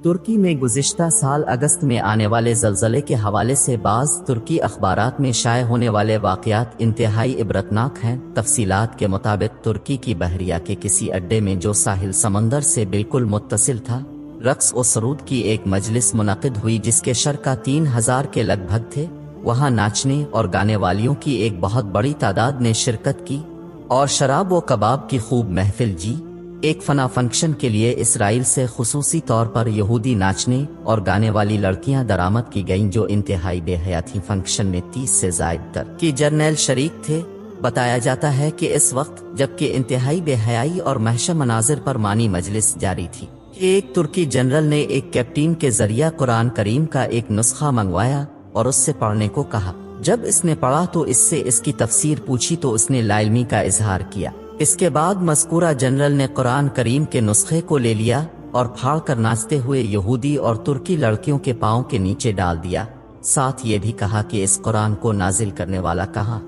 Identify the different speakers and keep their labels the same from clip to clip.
Speaker 1: ترکی میں گزشتہ سال اگست میں آنے والے زلزلے کے حوالے سے بعض ترکی اخبارات میں شائع ہونے والے واقعات انتہائی عبرتناک ہیں۔ تفصیلات کے مطابق ترکی کی بحریہ کے کسی اڈے میں جو ساحل سمندر سے بالکل متصل تھا، رقص و سرود کی ایک مجلس منعقد ہوئی جس کے شرکاء 3000 کے لگ بھگ تھے۔ وہاں ناچنے اور گانے والیوں کی ایک بہت بڑی تعداد نے شرکت کی اور شراب و کباب کی خوب محفل جی۔ ایک فنکشن کے لیے اسرائیل سے خصوصی طور پر یہودی ناچنے اور گانے والی لڑکیاں درآمد کی گئیں جو انتہائی بے حیا تھیں۔ فنکشن میں 30 سے زائد ترکی جرنیل شریک تھے۔ بتایا جاتا ہے کہ اس وقت جبکہ انتہائی بے حیائی اور محشر مناظر پر مانی مجلس جاری تھی، ایک ترکی جنرل نے ایک کیپٹن کے ذریعہ قرآن کریم کا ایک نسخہ منگوایا اور اس سے پڑھنے کو کہا۔ جب اس نے پڑھا تو اس سے اس کی تفسیر پوچھی تو اس نے لا علمی کا اظہار کیا۔ اس کے بعد مذکورہ جنرل نے قرآن کریم کے نسخے کو لے لیا اور پھاڑ کر ناچتے ہوئے یہودی اور ترکی لڑکیوں کے پاؤں کے نیچے ڈال دیا۔ ساتھ یہ بھی کہا کہ اس قرآن کو نازل کرنے والا کہاں؟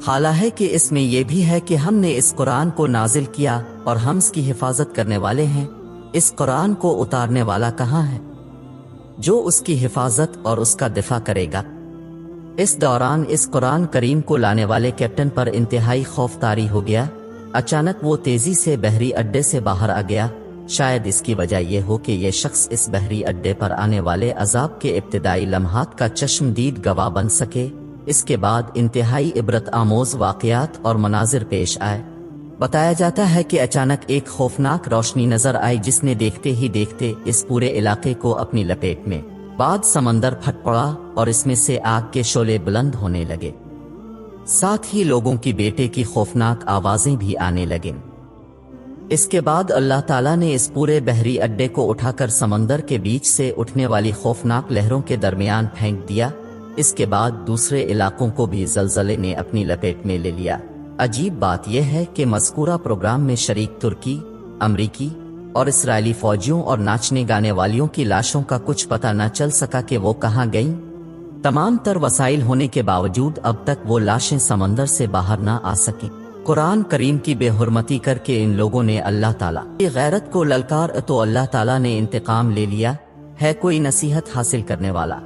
Speaker 1: حالانکہ کہ اس میں یہ بھی ہے کہ ہم نے اس قرآن کو نازل کیا اور ہم اس کی حفاظت کرنے والے ہیں۔ اس قرآن کو اتارنے والا کہاں ہے جو اس کی حفاظت اور اس کا دفاع کرے گا؟ اس دوران اس قرآن کریم کو لانے والے کیپٹن پر انتہائی خوف طاری ہو گیا۔ اچانک وہ تیزی سے بحری اڈے سے باہر آ گیا۔ شاید اس کی وجہ یہ ہو کہ یہ شخص اس بحری اڈے پر آنے والے عذاب کے ابتدائی لمحات کا چشمدید گواہ بن سکے۔ اس کے بعد انتہائی عبرت آموز واقعات اور مناظر پیش آئے۔ بتایا جاتا ہے کہ اچانک ایک خوفناک روشنی نظر آئی جس نے دیکھتے ہی دیکھتے اس پورے علاقے کو اپنی لپیٹ میں۔ بعد سمندر پھٹ پڑا اور اس میں سے آگ کے شعلے بلند ہونے لگے، ساتھ ہی لوگوں کی بیٹے کی خوفناک آوازیں بھی آنے لگیں۔ اس کے بعد اللہ تعالیٰ نے اس پورے بحری اڈے کو اٹھا کر سمندر کے بیچ سے اٹھنے والی خوفناک لہروں کے درمیان پھینک دیا۔ اس کے بعد دوسرے علاقوں کو بھی زلزلے نے اپنی لپیٹ میں لے لیا۔ عجیب بات یہ ہے کہ مذکورہ پروگرام میں شریک ترکی، امریکی اور اسرائیلی فوجیوں اور ناچنے گانے والیوں کی لاشوں کا کچھ پتہ نہ چل سکا کہ وہ کہاں گئیں۔ تمام تر وسائل ہونے کے باوجود اب تک وہ لاشیں سمندر سے باہر نہ آ سکیں۔ قرآن کریم کی بے حرمتی کر کے ان لوگوں نے اللہ تعالیٰ کی غیرت کو للکار تو اللہ تعالیٰ نے انتقام لے لیا ہے۔ کوئی نصیحت حاصل کرنے والا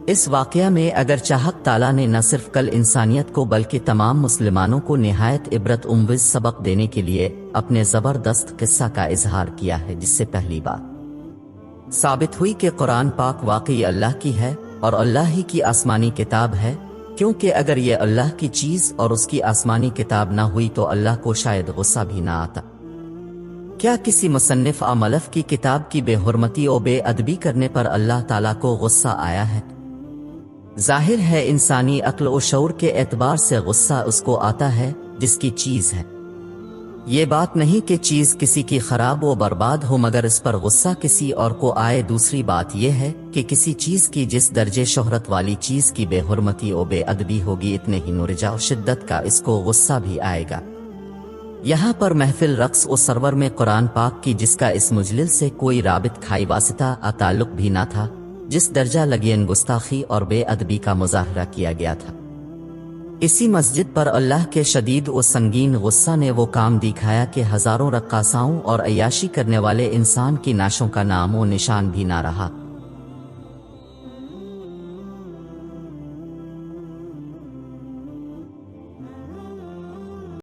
Speaker 1: اس واقعہ میں اگر چاہت تعالیٰ نے نہ صرف کل انسانیت کو بلکہ تمام مسلمانوں کو نہایت عبرت آموز سبق دینے کے لیے اپنے زبردست قصہ کا اظہار کیا ہے، جس سے پہلی بات ثابت ہوئی کہ قرآن پاک واقعی اللہ کی ہے اور اللہ ہی کی آسمانی کتاب ہے، کیونکہ اگر یہ اللہ کی چیز اور اس کی آسمانی کتاب نہ ہوئی تو اللہ کو شاید غصہ بھی نہ آتا۔ کیا کسی مصنف ملف کی کتاب کی بے حرمتی اور بے ادبی کرنے پر اللہ تعالیٰ کو غصہ آیا ہے؟ ظاہر ہے انسانی عقل و شعور کے اعتبار سے غصہ اس کو آتا ہے جس کی چیز ہے۔ یہ بات نہیں کہ چیز کسی کی خراب و برباد ہو مگر اس پر غصہ کسی اور کو آئے۔ دوسری بات یہ ہے کہ کسی چیز کی جس درجے شہرت والی چیز کی بے حرمتی و بے ادبی ہوگی اتنے ہی نورجا و شدت کا اس کو غصہ بھی آئے گا۔ یہاں پر محفل رقص و سرور میں قرآن پاک کی جس کا اس مجلس سے کوئی رابط کھائی واسطہ تعلق بھی نہ تھا، جس درجہ لگین گستاخی اور بے ادبی کا مظاہرہ کیا گیا تھا، اسی مسجد پر اللہ کے شدید و سنگین غصہ نے وہ کام دکھایا کہ ہزاروں رقاصاؤں اور عیاشی کرنے والے انسان کی نعشوں کا نام و نشان بھی نہ رہا۔